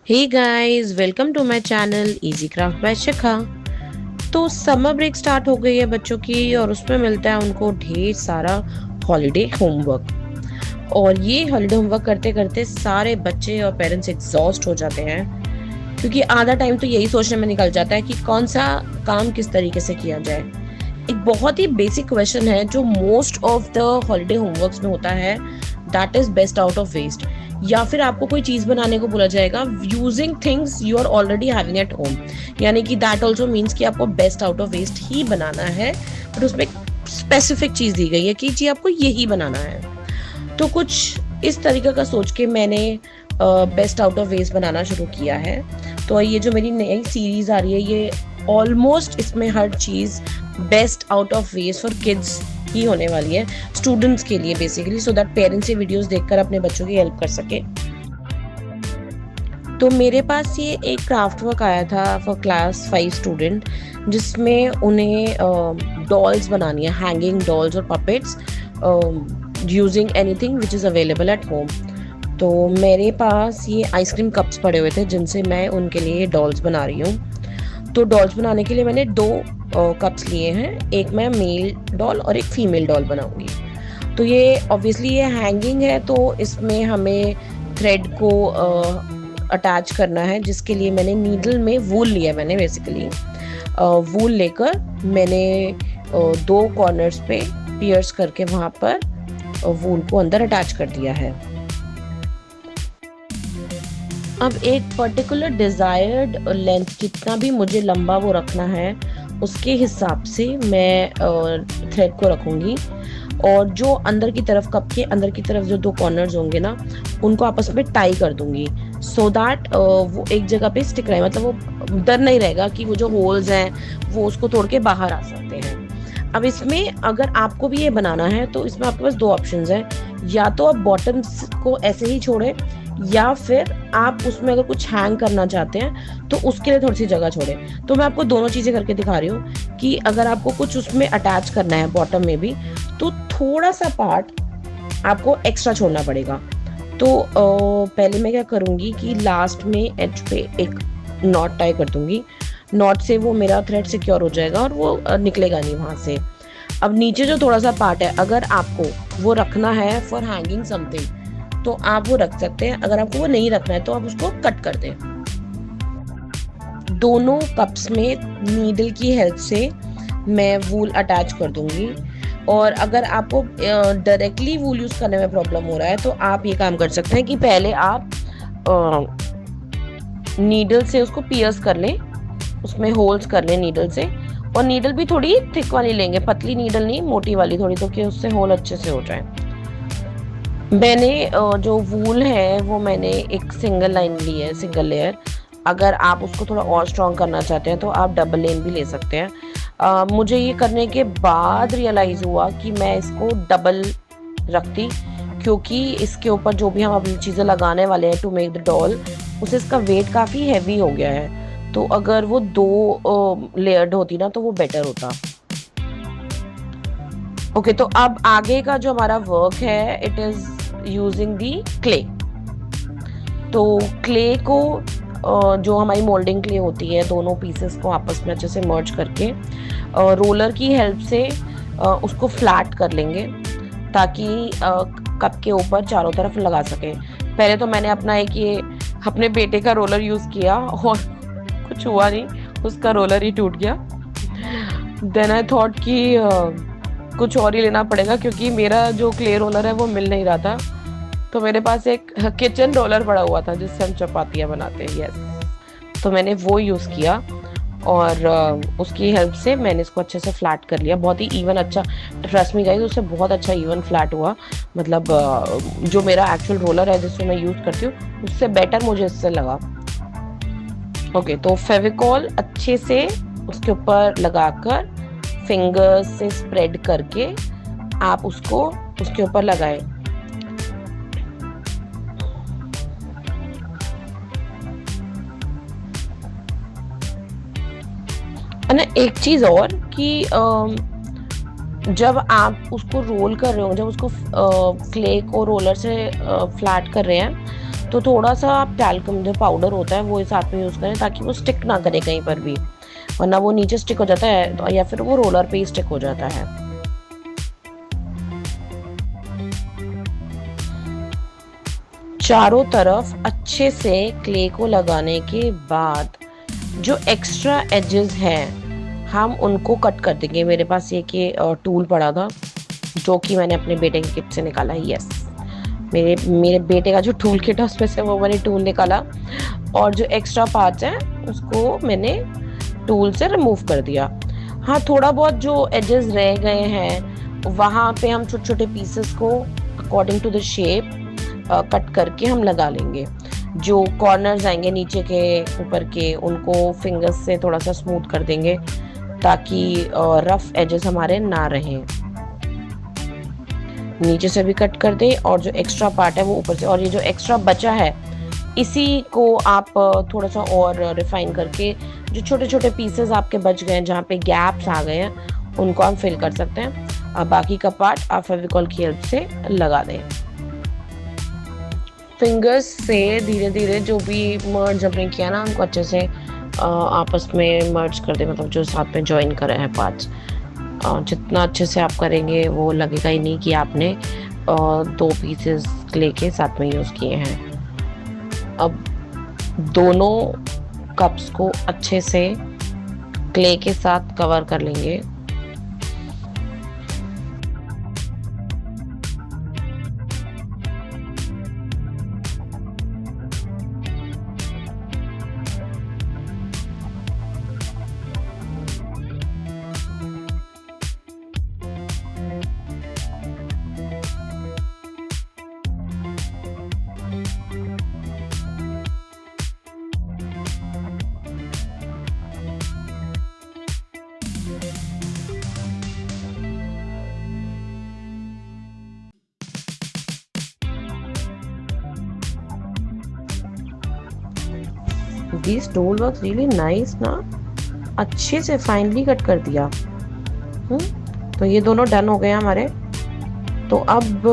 Hey guys, welcome to my channel easy craft by Shikha. तो summer break start हो गई है बच्चों की और उसमें मिलता है उनको ढेर सारा हॉलीडे होमवर्क। और ये हॉलीडे होमवर्क करते करते सारे बच्चे और पेरेंट्स एग्जॉस्ट हो जाते हैं, क्योंकि आधा टाइम तो यही सोचने में निकल जाता है कि कौन सा काम किस तरीके से किया जाए। एक बहुत ही बेसिक क्वेश्चन है जो most of the holiday homeworks में होता है, that is best out of waste. या फिर आपको कोई चीज बनाने को बोला जाएगा using things you are already having at home, यानी कि दैट ऑल्सो मीन्स कि आपको बेस्ट आउट ऑफ वेस्ट ही बनाना है, बट उसमें स्पेसिफिक चीज दी गई है कि जी आपको यही बनाना है। तो कुछ इस तरीके का सोच के मैंने बेस्ट आउट ऑफ वेस्ट बनाना शुरू किया है। तो ये जो मेरी नई सीरीज आ रही है, ये ऑलमोस्ट इसमें हर चीज best out of waste for kids ही होने वाली है, स्टूडेंट्स के लिए बेसिकली, सो दैट पेरेंट्स ये वीडियोस देखकर अपने बच्चों की हेल्प कर सके। तो मेरे पास ये एक क्राफ्ट वर्क आया था फॉर क्लास 5 स्टूडेंट, जिसमें उन्हें डॉल्स बनानी है, हैंगिंग डॉल्स और puppets, using anything which is available at home. तो मेरे पास ये आइसक्रीम कप्स पड़े हुए थे जिनसे मैं उनके लिए डॉल्स बना रही हूँ। तो डॉल्स बनाने के लिए मैंने दो कप्स लिए हैं, एक मैं मेल डॉल और एक फीमेल डॉल बनाऊंगी। तो ये ऑब्वियसली ये हैंगिंग है, तो इसमें हमें थ्रेड को अटैच करना है, जिसके लिए मैंने नीडल में वूल लिया। मैंने बेसिकली वूल लेकर मैंने दो कॉर्नर्स पे पियर्स करके वहाँ पर वूल को अंदर अटैच कर दिया है। अब एक पर्टिकुलर डिजायर्ड लेंथ, जितना भी मुझे लंबा वो रखना है, उसके हिसाब से मैं थ्रेड को रखूंगी। और जो अंदर की तरफ, कप के अंदर की तरफ जो दो कॉर्नर्स होंगे ना, उनको आपस में टाई कर दूंगी, सो दैट वो एक जगह पे स्टिक रहे। मतलब वो डर नहीं रहेगा कि वो जो होल्स हैं वो उसको तोड़ के बाहर आ सकते हैं। अब इसमें अगर आपको भी ये बनाना है तो इसमें आपके पास दो ऑप्शंस हैं, या तो आप बॉटम्स को ऐसे ही छोड़ें, या फिर आप उसमें अगर कुछ हैंग करना चाहते हैं तो उसके लिए थोड़ी सी जगह छोड़ें। तो मैं आपको दोनों चीज़ें करके दिखा रही हूँ कि अगर आपको कुछ उसमें अटैच करना है बॉटम में भी, तो थोड़ा सा पार्ट आपको एक्स्ट्रा छोड़ना पड़ेगा। तो पहले मैं क्या करूँगी कि लास्ट में एज पे एक नॉट टाई कर दूंगी। नॉट से वो मेरा थ्रेड सिक्योर हो जाएगा और वो निकलेगा नहीं वहाँ से। अब नीचे जो थोड़ा सा पार्ट है, अगर आपको वो रखना है फॉर हैंगिंग समथिंग तो आप वो रख सकते हैं, अगर आपको वो नहीं रखना है तो आप उसको कट कर दें। दोनों कप्स में नीडल की हेल्प से मैं वूल अटैच कर दूंगी। और अगर आपको डायरेक्टली वूल यूज करने में प्रॉब्लम हो रहा है तो आप ये काम कर सकते हैं कि पहले आप नीडल से उसको पियर्स कर लें, उसमें होल्स कर लें नीडल से। और नीडल भी थोड़ी थिक वाली लेंगे, पतली नीडल नहीं, मोटी वाली थोड़ी, तो कि उससे होल अच्छे से हो जाए। मैंने जो वूल है वो मैंने एक सिंगल लाइन ली है, सिंगल लेयर। अगर आप उसको थोड़ा और स्ट्रॉन्ग करना चाहते हैं तो आप डबल लेन भी ले सकते हैं। मुझे ये करने के बाद रियलाइज़ हुआ कि मैं इसको डबल रखती, क्योंकि इसके ऊपर जो भी हम अपनी चीज़ें लगाने वाले हैं टू मेक द डॉल, उसे इसका वेट काफ़ी हैवी हो गया है। तो अगर वो दो लेयर्ड होती ना तो वो बेटर होता। ओके, तो अब आगे का जो हमारा वर्क है, it is using the clay. तो क्ले को जो हमारी मोल्डिंग क्ले होती है, दोनों पीसेस को आपस में अच्छे से मर्ज करके रोलर की हेल्प से उसको फ्लैट कर लेंगे, ताकि कप के ऊपर चारों तरफ लगा सकें। पहले तो मैंने अपना एक ये अपने बेटे का रोलर यूज़ किया और कुछ हुआ नहीं, उसका रोलर ही टूट गया। देन आई थॉट कि कुछ और ही लेना पड़ेगा, क्योंकि मेरा जो क्ले रोलर है वो मिल नहीं रहा था। तो मेरे पास एक किचन रोलर पड़ा हुआ था जिससे हम चपातियाँ बनाते हैं, यस। तो मैंने वो यूज़ किया और उसकी हेल्प से मैंने इसको अच्छे से फ्लैट कर लिया, बहुत ही इवन। अच्छा, ट्रस्ट मी गाइस, उससे बहुत अच्छा इवन फ्लैट हुआ। मतलब जो मेरा एक्चुअल रोलर है जिसको मैं यूज़ करती हूँ, उससे बेटर मुझे इससे लगा। ओके, तो फेविकॉल अच्छे से उसके ऊपर लगाकर फिंगर्स से स्प्रेड करके आप उसको उसके ऊपर लगाएं। ना एक चीज और कि जब आप उसको रोल कर रहे हो, जब उसको क्ले को रोलर से फ्लैट कर रहे हैं, तो थोड़ा सा आप टैल्कम जो पाउडर होता है वो साथ में यूज़ करें, ताकि वो स्टिक ना करे कहीं पर भी, वरना वो नीचे स्टिक हो जाता है या फिर वो रोलर पे ही स्टिक हो जाता है। चारों तरफ अच्छे से क्ले को लगाने के बाद जो एक्स्ट्रा एजेस हैं हम उनको कट कर देंगे। मेरे पास ये कि टूल पड़ा था जो कि मैंने अपने बेटे की किट से निकाला है। यस, मेरे मेरे बेटे का जो टूल किट है उसमें से वो मैंने टूल निकाला और जो एक्स्ट्रा पार्ट्स हैं उसको मैंने टूल से रिमूव कर दिया। हाँ, थोड़ा बहुत जो एजेस रह गए हैं वहाँ पे हम छोटे छोटे पीसेस को according to the shape cut करके हम लगा लेंगे। जो कॉर्नर्स आएंगे नीचे के ऊपर के उनको फिंगर्स से थोड़ा सा स्मूथ कर देंगे ताकि रफ एजेस हमारे ना रहें। नीचे से भी कट कर दें और जो एक्स्ट्रा पार्ट है वो ऊपर से, और ये जो एक्स्ट्रा बचा है इसी को आप थोड़ा सा और रिफाइन करके जो छोटे छोटे पीसेस आपके बच गए हैं जहाँ पे गैप्स आ गए हैं उनको हम फिल कर सकते हैं। अब बाकी का पार्ट आप फेविकॉल की हेल्प से लगा दें। फिंगर्स से धीरे धीरे जो भी मर्ज हमने किया ना उनको अच्छे से आपस में मर्ज कर दें, मतलब जो साथ में ज्वाइन कर रहे हैं पार्ट्स। जितना अच्छे से आप करेंगे वो लगेगा ही नहीं कि आपने दो पीसेस क्ले के साथ में यूज़ किए हैं। अब दोनों कप्स को अच्छे से क्ले के साथ कवर कर लेंगे। This tool works really nice ना, अच्छे से फाइनली कट कर दिया। तो ये दोनों डन हो गए हमारे। तो अब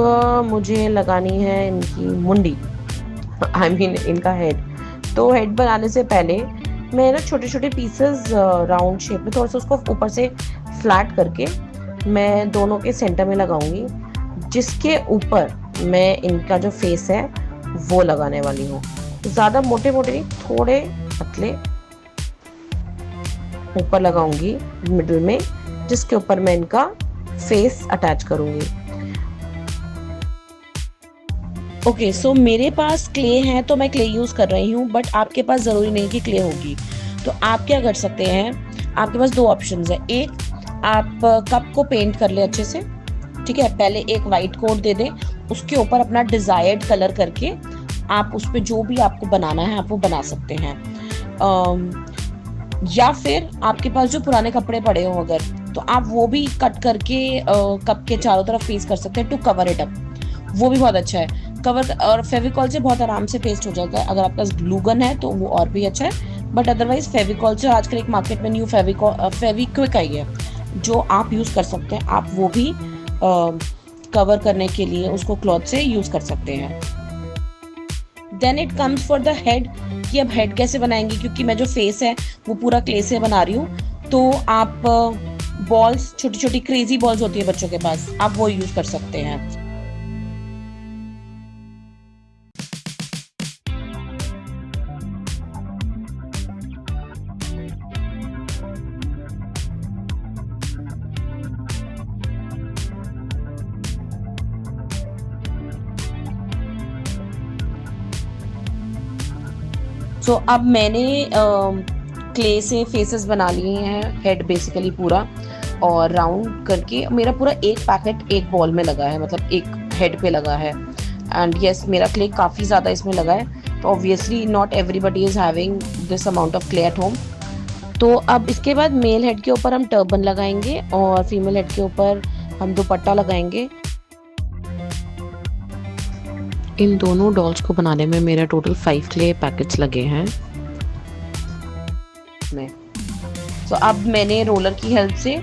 मुझे लगानी है इनकी मुंडी, आई मीन इनका हेड। तो हेड बनाने से पहले मैं ना छोटे छोटे पीसेस राउंड शेप में थोड़ा सा उसको ऊपर से फ्लैट करके मैं दोनों के सेंटर में लगाऊंगी, जिसके ऊपर मैं इनका जो फेस है वो लगाने वाली हूँ। ज़्यादा मोटे मोटे नहीं, थोड़े पतले ऊपर लगाऊंगी मिडिल में, जिसके ऊपर मैं इनका फेस अटैच करूंगी। ओके, सो मेरे पास क्ले है तो मैं क्ले यूज कर रही हूँ, बट आपके पास जरूरी नहीं कि क्ले होगी। तो आप क्या कर सकते हैं, आपके पास दो ऑप्शंस है। एक, आप कप को पेंट कर ले अच्छे से, ठीक है। पहले एक वाइट कोट दे दें, उसके ऊपर अपना डिजायर्ड कलर करके आप उस पर जो भी आपको बनाना है आप वो बना सकते हैं। या फिर आपके पास जो पुराने कपड़े पड़े हो अगर, तो आप वो भी कट करके कप के चारों तरफ पेस्ट कर सकते हैं टू कवर इट अप। वो भी बहुत अच्छा है कवर, और फेविकॉल से बहुत आराम से पेस्ट हो जाता है। अगर आपके पास ग्लू गन है तो वो और भी अच्छा है, बट अदरवाइज फेविकॉल से आजकल एक मार्केट में न्यू फेविक्विक आई है जो आप यूज़ कर सकते हैं। आप वो भी कवर करने के लिए उसको क्लॉथ से यूज़ कर सकते हैं। Then it comes for the head, कि अब हेड कैसे बनाएंगे, क्योंकि मैं जो फेस है वो पूरा क्ले से बना रही हूँ। तो आप बॉल्स, छोटी छोटी क्रेजी बॉल्स होती है बच्चों के पास, आप वो यूज़ कर सकते हैं। तो अब मैंने क्ले से फेसेस बना लिए हैं, हेड बेसिकली पूरा, और राउंड करके मेरा पूरा एक पैकेट एक बॉल में लगा है, मतलब एक हेड पे लगा है। एंड यस, मेरा क्ले काफ़ी ज़्यादा इसमें लगा है, तो obviously not everybody is having this amount of clay at home. तो अब इसके बाद मेल हेड के ऊपर हम टर्बन लगाएंगे और फीमेल हेड के ऊपर हम दुपट्टा लगाएंगे। इन दोनों डॉल्स को बनाने में मेरा टोटल 5 क्ले पैकेट्स लगे हैं। तो अब मैंने रोलर की हेल्प से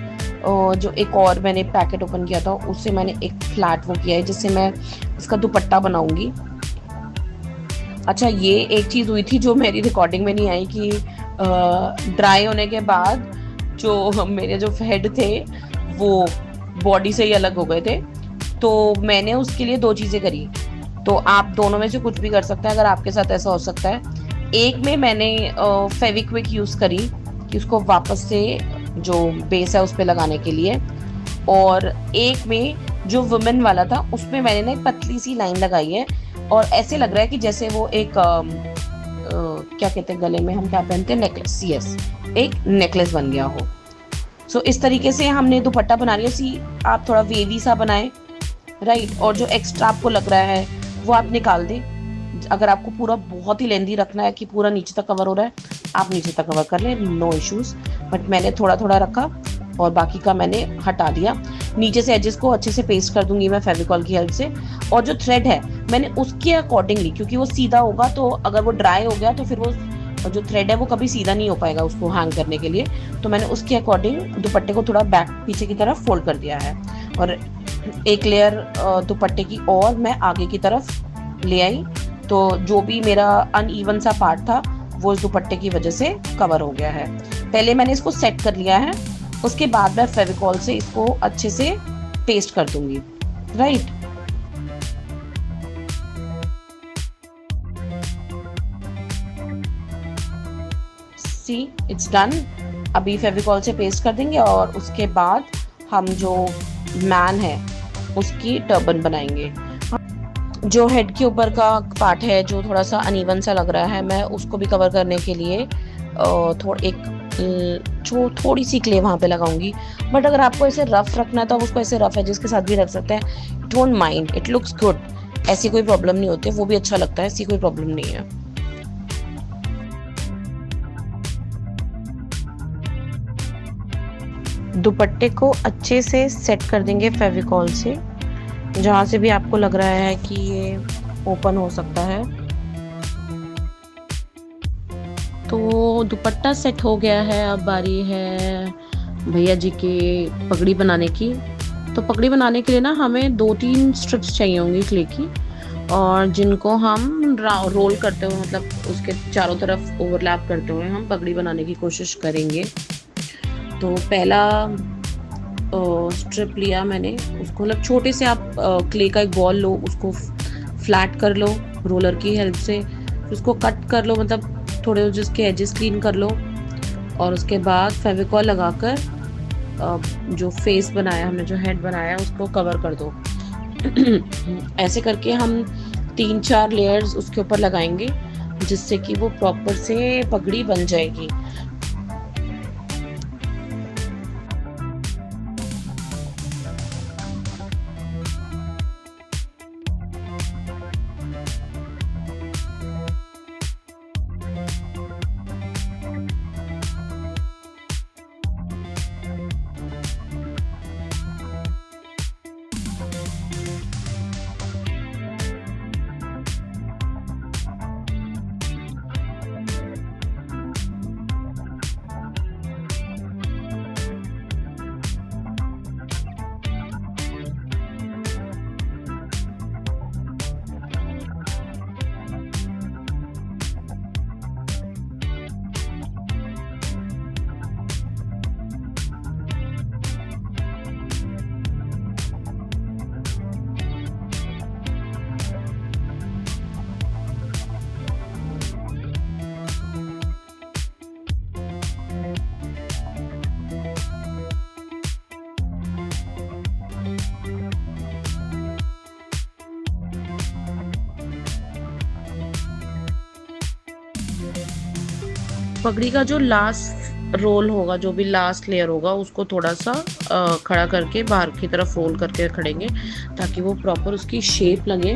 जो एक और मैंने पैकेट ओपन किया था उससे मैंने एक फ्लैट वो किया है, जिससे मैं इसका दुपट्टा बनाऊंगी। अच्छा, ये एक चीज़ हुई थी जो मेरी रिकॉर्डिंग में नहीं आई कि ड्राई होने के बाद जो मेरे जो हेड थे वो बॉडी से ही अलग हो गए थे। तो मैंने उसके लिए 2 चीज़ें करी। तो आप दोनों में से कुछ भी कर सकते हैं अगर आपके साथ ऐसा हो सकता है। एक में मैंने फेविक्विक यूज़ करी कि उसको वापस से जो बेस है उस पे लगाने के लिए, और एक में जो वुमेन वाला था उसमें मैंने ना एक पतली सी लाइन लगाई है, और ऐसे लग रहा है कि जैसे वो एक क्या कहते हैं, गले में हम क्या पहनते हैं, नेकलेस, यस, एक नेकलेस बन गया हो। सो इस तरीके से हमने दुपट्टा बना लिया। सी आप थोड़ा वेवी सा बनाएं, राइट, और जो एक्स्ट्रा आपको लग रहा है वो आप निकाल दें। अगर आपको पूरा बहुत ही लेंदी रखना है कि पूरा नीचे तक कवर हो रहा है, आप नीचे तक कवर कर लें, नो इश्यूज। बट मैंने थोड़ा थोड़ा रखा और बाकी का मैंने हटा दिया। नीचे से एजेस को अच्छे से पेस्ट कर दूंगी मैं फेविकॉल की हेल्प से। और जो थ्रेड है मैंने उसके अकॉर्डिंगली, क्योंकि वो सीधा होगा तो अगर वो ड्राई हो गया तो फिर वो जो थ्रेड है वो कभी सीधा नहीं हो पाएगा उसको हैंग करने के लिए। तो मैंने उसके अकॉर्डिंग दुपट्टे को थोड़ा बैक पीछे की तरफ फोल्ड कर दिया है, और एक लेयर दुपट्टे की और मैं आगे की तरफ ले आई। तो जो भी मेरा अनइवन सा पार्ट था वो इस दुपट्टे की वजह से कवर हो गया है। पहले मैंने इसको सेट कर लिया है, उसके बाद मैं फेविकॉल से इसको अच्छे से पेस्ट कर दूंगी, राइट। See it's done. अभी फेविकॉल से पेस्ट कर देंगे और उसके बाद हम जो मैन है उसकी टर्बन बनाएंगे। जो हेड के ऊपर का पार्ट है जो थोड़ा सा अनइवन सा लग रहा है, मैं उसको भी कवर करने के लिए थोड़ी सी क्ले वहाँ पे लगाऊंगी। बट अगर आपको ऐसे रफ रखना है तो आप उसको ऐसे रफ एजेस के साथ भी रख सकते हैं। Don't mind, it looks good, ऐसी कोई प्रॉब्लम नहीं होती, वो भी अच्छा लगता है, ऐसी कोई प्रॉब्लम नहीं है। दुपट्टे को अच्छे से सेट कर देंगे फेविकॉल से, जहाँ से भी आपको लग रहा है कि ये ओपन हो सकता है। तो दुपट्टा सेट हो गया है, अब बारी है भैया जी के पगड़ी बनाने की। तो पगड़ी बनाने के लिए ना हमें 2-3 स्ट्रिप्स चाहिए होंगी क्ले की, और जिनको हम रोल करते हुए, मतलब उसके चारों तरफ ओवरलैप करते हुए हम पगड़ी बनाने की कोशिश करेंगे। तो पहला स्ट्रिप लिया मैंने, उसको मतलब छोटे से आप क्ले का एक बॉल लो, उसको फ्लैट कर लो रोलर की हेल्प से, फिर उसको कट कर लो, मतलब थोड़े जिसके एजेस क्लीन कर लो, और उसके बाद फेविकॉल लगाकर जो फेस बनाया हमने, जो हेड बनाया उसको कवर कर दो। ऐसे करके हम 3-4 लेयर्स उसके ऊपर लगाएंगे जिससे कि वो प्रॉपर से पगड़ी बन जाएगी। पगड़ी का जो लास्ट रोल होगा, जो भी लास्ट लेयर होगा, उसको थोड़ा सा खड़ा करके बाहर की तरफ रोल करके खड़ेंगे ताकि वो प्रॉपर उसकी शेप लगे।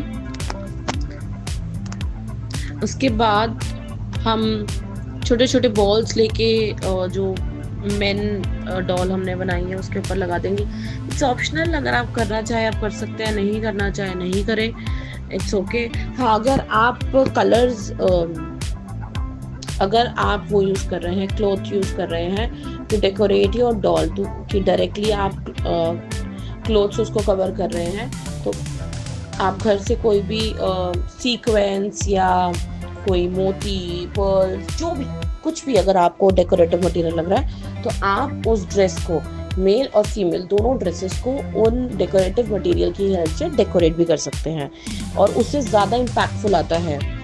उसके बाद हम छोटे छोटे बॉल्स लेके जो मेन डॉल हमने बनाई है उसके ऊपर लगा देंगे। इट्स ऑप्शनल, अगर आप करना चाहे आप कर सकते हैं, नहीं करना चाहे नहीं करें, इट्स ओके। हाँ, अगर आप वो यूज़ कर रहे हैं, क्लॉथ यूज़ कर रहे हैं to decorate your doll, to कि डायरेक्टली आप क्लॉथ से उसको कवर कर रहे हैं, तो आप घर से कोई भी सीक्वेंस या कोई मोती, पर्ल्स, जो भी कुछ भी अगर आपको डेकोरेटिव मटेरियल लग रहा है तो आप उस ड्रेस को, मेल और फीमेल दोनों ड्रेसेस को उन डेकोरेटिव मटेरियल की हेल्प से डेकोरेट भी कर सकते हैं और उससे ज़्यादा इम्पैक्टफुल आता है।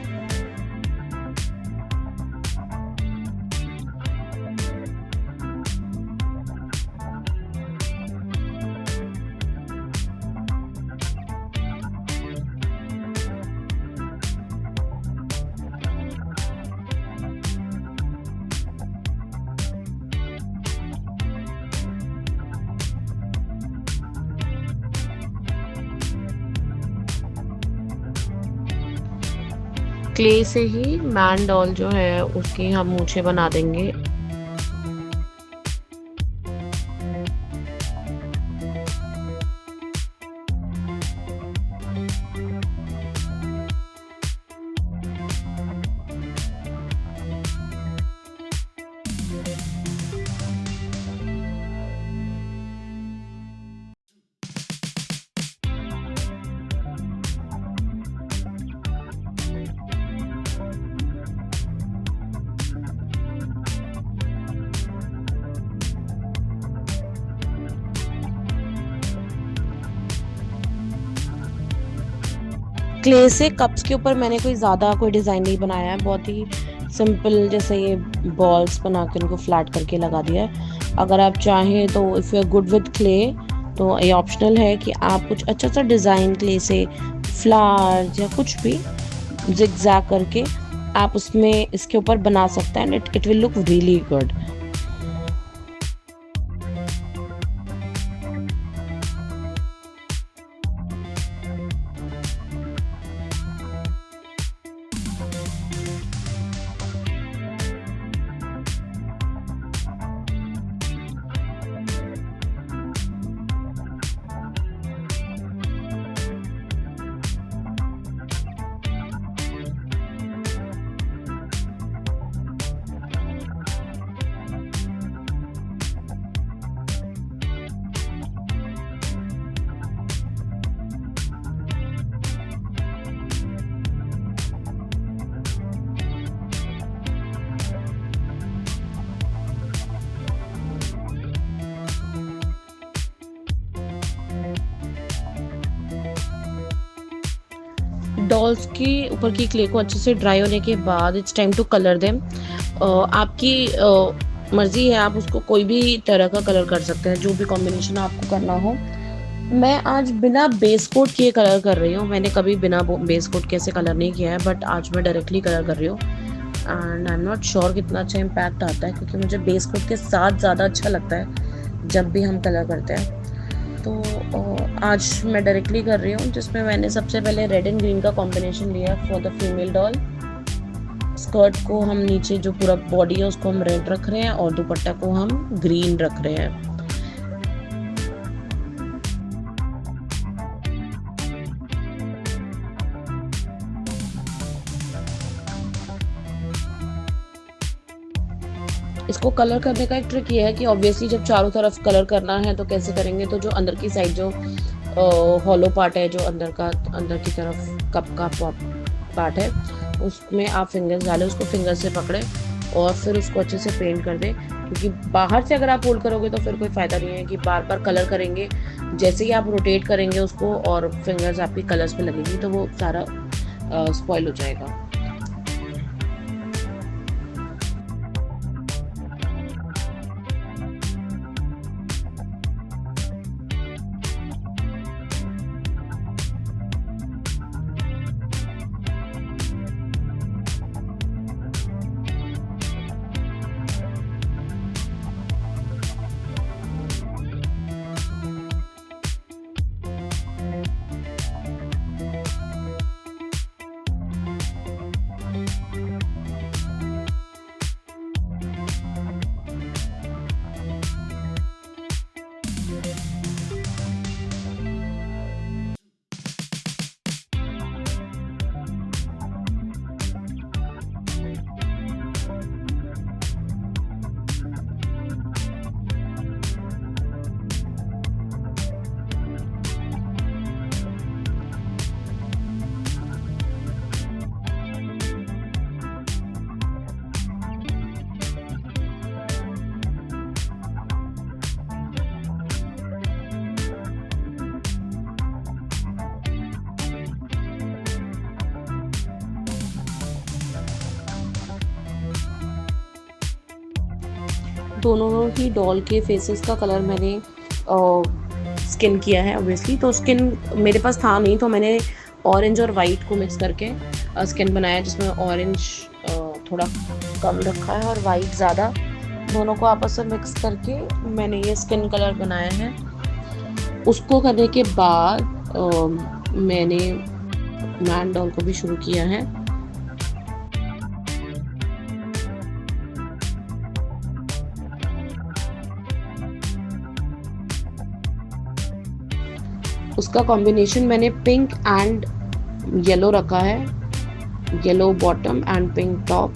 क्ले से ही मैन डॉल जो है उसकी हम मूछें बना देंगे। क्ले से कप्स के ऊपर मैंने कोई ज़्यादा कोई डिज़ाइन नहीं बनाया है, बहुत ही सिंपल जैसे ये बॉल्स बना के उनको फ्लैट करके लगा दिया है। अगर आप चाहें तो if you are good with clay तो ये ऑप्शनल है कि आप कुछ अच्छा सा डिज़ाइन क्ले से फ्लावर्स या कुछ भी जिगजैग करके आप उसमें इसके ऊपर बना सकते हैं and it will look really good. Dolls के ऊपर की क्ले को अच्छे से ड्राई होने के बाद it's time to colour them. आपकी मर्ज़ी है, आप उसको कोई भी तरह का कलर कर सकते हैं, जो भी कॉम्बिनेशन आपको करना हो। मैं आज बिना बेस कोट किए कलर कर रही हूँ। मैंने कभी बिना बेस कोट के ऐसे कलर नहीं किया है, बट आज मैं डायरेक्टली कलर कर रही हूँ and I am not sure कितना अच्छा इम्पैक्ट आता है, क्योंकि मुझे बेस कोट के साथ ज़्यादा अच्छा लगता है जब भी हम कलर करते हैं। तो आज मैं डायरेक्टली कर रही हूँ, जिसमें मैंने सबसे पहले रेड एंड ग्रीन का कॉम्बिनेशन लिया for the female doll. Skirt को हम नीचे जो पूरा बॉडी है उसको हम रेड रख रहे हैं और दुपट्टा को हम ग्रीन रख रहे हैं। इसको कलर करने का एक ट्रिक ये है कि ऑब्वियसली जब चारों तरफ कलर करना है तो कैसे करेंगे, तो जो अंदर की साइड जो हॉलो पार्ट है, जो अंदर की तरफ कप का पार्ट है, उसमें आप फिंगर्स डालें, उसको फिंगर से पकड़ें और फिर उसको अच्छे से पेंट कर दें। क्योंकि बाहर से अगर आप होल्ड करोगे तो फिर कोई फ़ायदा नहीं है कि बार बार कलर करेंगे। जैसे ही आप रोटेट करेंगे उसको और फिंगर्स आपकी कलर्स पे लगेंगी तो वो सारा स्पॉइल हो जाएगा। दोनों ही डॉल के फेसेस का कलर मैंने स्किन किया है ऑब्वियसली। तो स्किन मेरे पास था नहीं, तो मैंने ऑरेंज और वाइट को मिक्स करके स्किन बनाया, जिसमें ऑरेंज थोड़ा कम रखा है और वाइट ज़्यादा। दोनों को आपस में मिक्स करके मैंने ये स्किन कलर बनाया है। उसको करने के बाद मैंने मैन डॉल को भी शुरू किया है। उसका कॉम्बिनेशन मैंने पिंक एंड येलो रखा है, yellow bottom and pink top.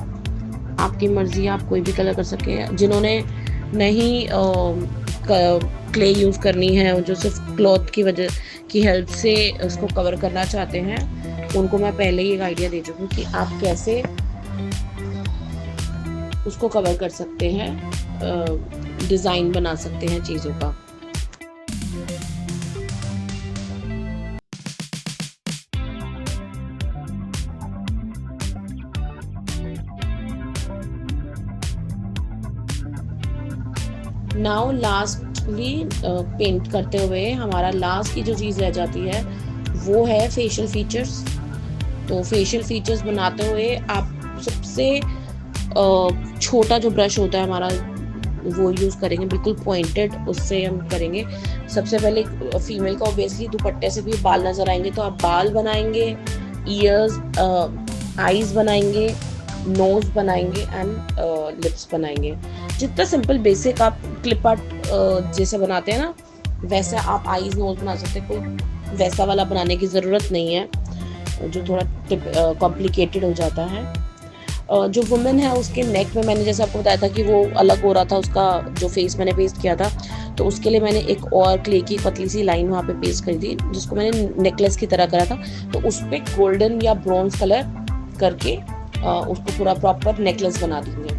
आपकी मर्जी, आप कोई भी कलर कर सकते हैं। जिन्होंने नहीं क्ले यूज़ करनी है, जो सिर्फ क्लॉथ की वजह की हेल्प से उसको कवर करना चाहते हैं, उनको मैं पहले ही एक आइडिया दे चुकी हूँ कि आप कैसे उसको कवर कर सकते हैं, डिज़ाइन बना सकते हैं चीज़ों का। नाउ लास्टली पेंट करते हुए हमारा लास्ट की जो चीज़ रह जाती है वो है फेशियल फीचर्स। तो फेशियल फीचर्स बनाते हुए आप सबसे छोटा जो ब्रश होता है हमारा वो यूज़ करेंगे, बिल्कुल पॉइंटेड, उससे हम करेंगे। सबसे पहले फीमेल को ऑब्वियसली दुपट्टे से भी बाल नज़र आएंगे, तो आप बाल बनाएंगे, ईयर्स, आईज बनाएंगे, नोज बनाएंगे एंड लिप्स बनाएंगे। जितना सिंपल बेसिक आप क्लिप आर्ट जैसे बनाते हैं ना, वैसे आप आईज नोज बना सकते हैं। कोई वैसा वाला बनाने की ज़रूरत नहीं है जो थोड़ा कॉम्प्लिकेटेड हो जाता है। जो वुमेन है उसके नेक में मैंने जैसे आपको बताया था कि वो अलग हो रहा था, उसका जो फेस मैंने पेस्ट किया था, तो उसके लिए मैंने एक और क्ले की पतली सी लाइन वहाँ पे पेस्ट करी थी, जिसको मैंने नेकलेस की तरह करा था। तो उस पर गोल्डन या ब्रॉन्ज कलर करके उसको पूरा प्रॉपर नेकलेस बना देंगे।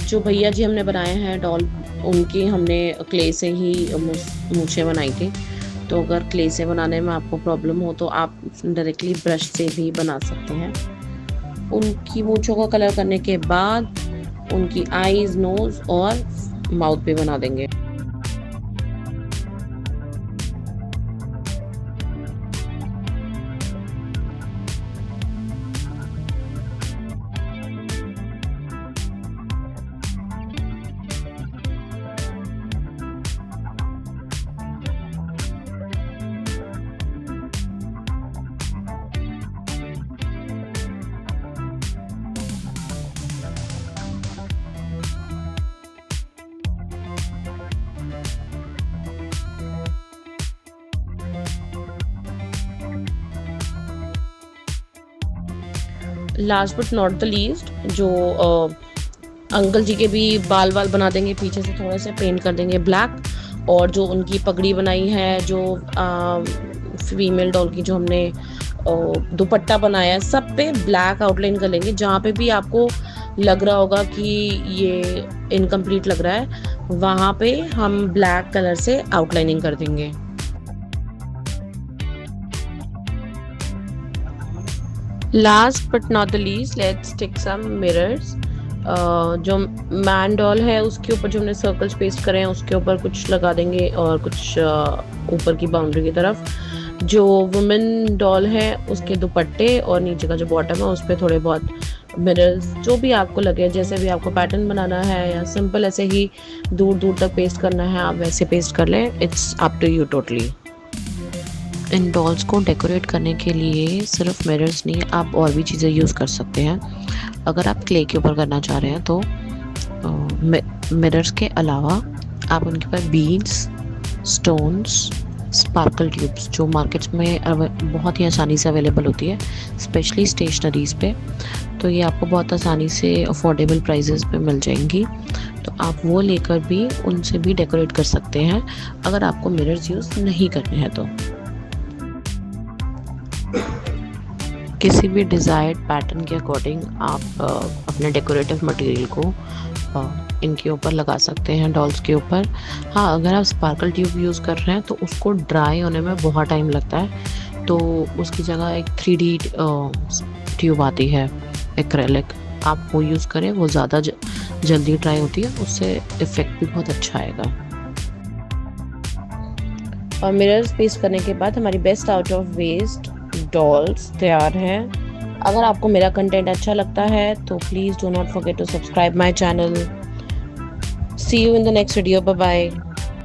जो भैया जी हमने बनाए हैं डॉल, उनकी हमने क्ले से ही मूछें बनाई थी। तो अगर क्ले से बनाने में आपको प्रॉब्लम हो तो आप डायरेक्टली ब्रश से भी बना सकते हैं। उनकी मूछों का कलर करने के बाद उनकी आईज, नोज और माउथ भी बना देंगे। Last but not the least, जो अंकल जी के भी बाल बना देंगे, पीछे से थोड़े से पेंट कर देंगे ब्लैक। और जो उनकी पगड़ी बनाई है, जो फीमेल डॉल की जो हमने दुपट्टा बनाया है, सब पे ब्लैक आउटलाइन कर लेंगे। जहाँ पे भी आपको लग रहा होगा कि ये इनकम्प्लीट लग रहा है, वहाँ पे हम ब्लैक कलर से आउटलाइनिंग कर देंगे। Last but not the least, let's take some mirrors. जो मैन डॉल है उसके ऊपर जो हमने सर्कल्स पेस्ट करे हैं उसके ऊपर कुछ लगा देंगे और कुछ ऊपर की बाउंड्री की तरफ। जो वुमेन डॉल है उसके दुपट्टे और नीचे का जो बॉटम है उस पर थोड़े बहुत मिरर्स, जो भी आपको लगे, जैसे भी आपको पैटर्न बनाना है या सिंपल ऐसे ही दूर दूर तक पेस्ट करना है आप वैसे पेस्ट कर लें। It's up to you totally. इन डॉल्स को डेकोरेट करने के लिए सिर्फ मिरर्स नहीं, आप और भी चीज़ें यूज़ कर सकते हैं। अगर आप क्ले के ऊपर करना चाह रहे हैं तो मिरर्स के अलावा आप उनके ऊपर बीड्स, स्टोन्स, स्पार्कल ट्यूब्स, जो मार्केट्स में बहुत ही आसानी से अवेलेबल होती है, स्पेशली स्टेशनरीज पे, तो ये आपको बहुत आसानी से अफोर्डेबल प्राइसेस पे मिल जाएंगी, तो आप वो लेकर भी उनसे भी डेकोरेट कर सकते हैं अगर आपको मिरर्स यूज़ नहीं करने हैं तो। किसी भी डिज़ायर्ड पैटर्न के अकॉर्डिंग आप अपने डेकोरेटिव मटेरियल को इनके ऊपर लगा सकते हैं, डॉल्स के ऊपर। हाँ, अगर आप स्पार्कल ट्यूब यूज़ कर रहे हैं तो उसको ड्राई होने में बहुत टाइम लगता है, तो उसकी जगह एक 3D ट्यूब आती है एक्रेलिक, आप वो यूज़ करें, वो ज़्यादा जल्दी ड्राई होती है, उससे इफ़ेक्ट भी बहुत अच्छा आएगा। और मिरर्स पेस्ट करने के बाद हमारी best out of waste dolls तैयार हैं। अगर आपको मेरा कंटेंट अच्छा लगता है तो please do not forget to subscribe my channel. See you in the next video, bye bye.